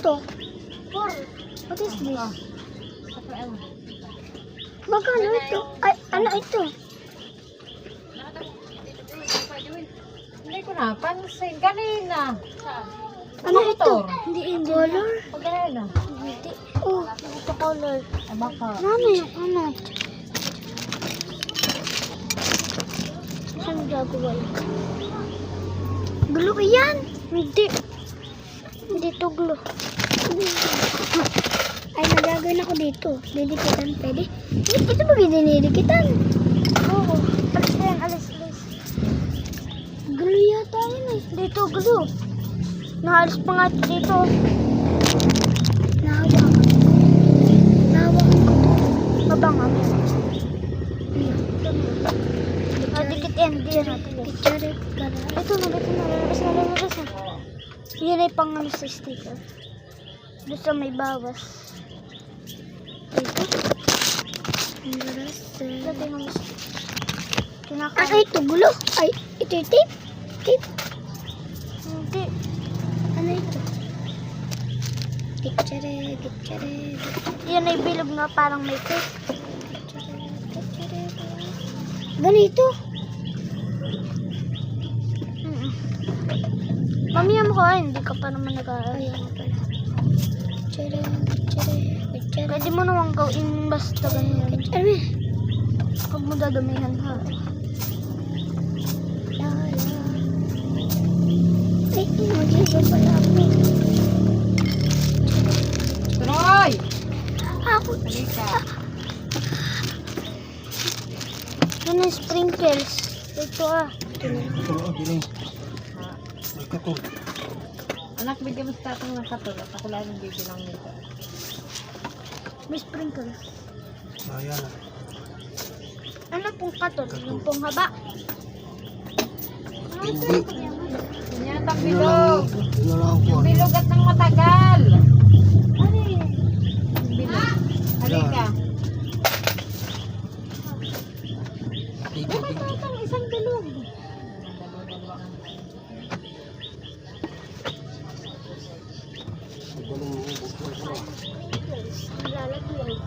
to? What is this? Magkano ito? Ay, ano ito? Hindi ko napansin kanina. Ano ito? Hindi Color? Pagkano? Hindi. Oh, ito color. Ay baka. Mami, ano? Saan gagawa yun? Glue yan? Hindi. Hindi to glue. Ay, nagagawin ako dito. Didikitan, pwede? Ito ba dinidikitan? Oo. Alis na yan, alis. Glue yata yun eh. Dito, glue. Naalis pa nga dito. Nahawakan ko to. Mabangam yan. Dikit yan. Ito na. Lalabas na. Yan ay pang ano sa sticker. Doon sa may bawas. Ito. Lagay mo sa kinakain. Ay, ito gulo. Ay, ito yung tape. Hindi. Ano ito? Gitsare. Yan ay bilog na parang may tape. Ganito. Mamaya mo ko, hindi ka pa naman nag-aaral. Pwede mo naman gawin basta ganyan. Huwag mo dadamihan ha. Ay, mag-iba pala ako. Troy! Ako. Yan ang sprinkles. Ito ah. Anak, bigyan mo sa tatang ng katol at ako lang yung bibilang nito. May sprinkles. Ayan. Ano pong katot? Yung pong haba? Hindi. Yan ang bilog. Yun na lang po. Bilog at ng matagal. Ano yun? Bilog. Halika. Bakit tatang isang bilog? Lalagyan.